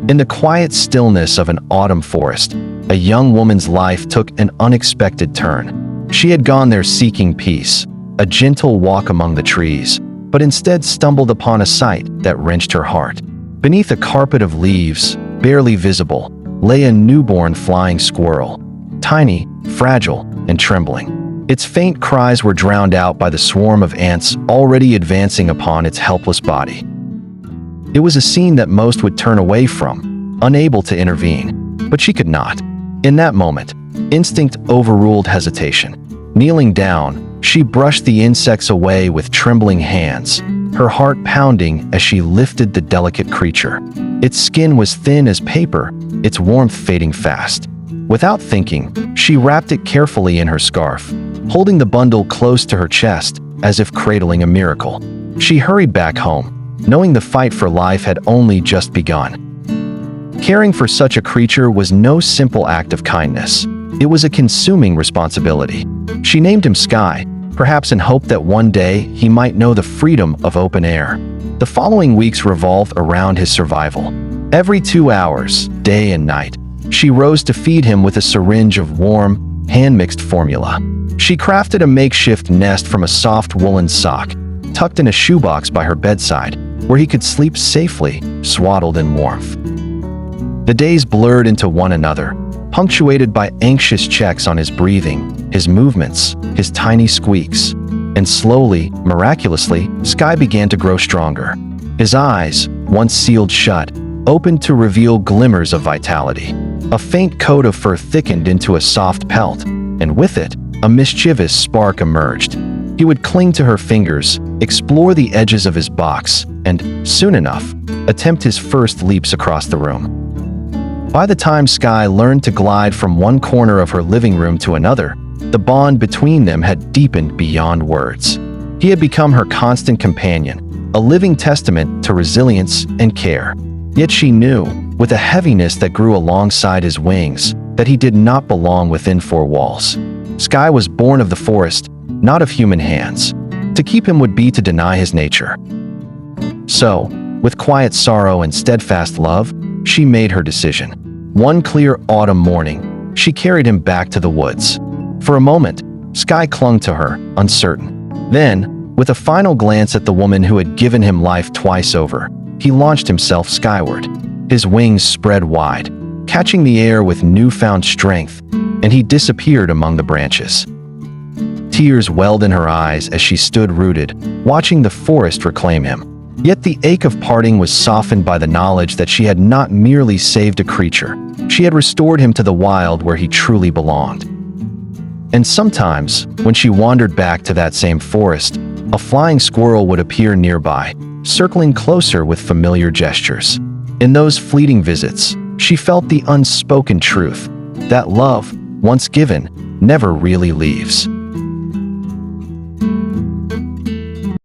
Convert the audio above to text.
In the quiet stillness of an autumn forest, a young woman's life took an unexpected turn. She had gone there seeking peace, a gentle walk among the trees, but instead stumbled upon a sight that wrenched her heart. Beneath a carpet of leaves, barely visible, lay a newborn flying squirrel, tiny, fragile, and trembling. Its faint cries were drowned out by the swarm of ants already advancing upon its helpless body. It was a scene that most would turn away from, unable to intervene, but she could not. In that moment, instinct overruled hesitation. Kneeling down, she brushed the insects away with trembling hands, her heart pounding as she lifted the delicate creature. Its skin was thin as paper, its warmth fading fast. Without thinking, she wrapped it carefully in her scarf, holding the bundle close to her chest as if cradling a miracle. She hurried back home, knowing the fight for life had only just begun. Caring for such a creature was no simple act of kindness. It was a consuming responsibility. She named him Sky, perhaps in hope that one day he might know the freedom of open air. The following weeks revolved around his survival. Every 2 hours, day and night, she rose to feed him with a syringe of warm, hand-mixed formula. She crafted a makeshift nest from a soft woolen sock, tucked in a shoebox by her bedside, where he could sleep safely, swaddled in warmth. The days blurred into one another, punctuated by anxious checks on his breathing, his movements, his tiny squeaks. And slowly, miraculously, Sky began to grow stronger. His eyes, once sealed shut, opened to reveal glimmers of vitality. A faint coat of fur thickened into a soft pelt, and with it, a mischievous spark emerged. He would cling to her fingers, explore the edges of his box, and, soon enough, attempt his first leaps across the room. By the time Sky learned to glide from one corner of her living room to another, the bond between them had deepened beyond words. He had become her constant companion, a living testament to resilience and care. Yet she knew, with a heaviness that grew alongside his wings, that he did not belong within four walls. Sky was born of the forest, not of human hands. To keep him would be to deny his nature. So, with quiet sorrow and steadfast love, she made her decision. One clear autumn morning, she carried him back to the woods. For a moment, Sky clung to her, uncertain. Then, with a final glance at the woman who had given him life twice over, he launched himself skyward. His wings spread wide, catching the air with newfound strength, and he disappeared among the branches. Tears welled in her eyes as she stood rooted, watching the forest reclaim him. Yet the ache of parting was softened by the knowledge that she had not merely saved a creature, she had restored him to the wild where he truly belonged. And sometimes, when she wandered back to that same forest, a flying squirrel would appear nearby, circling closer with familiar gestures. In those fleeting visits, she felt the unspoken truth that love, once given, never really leaves.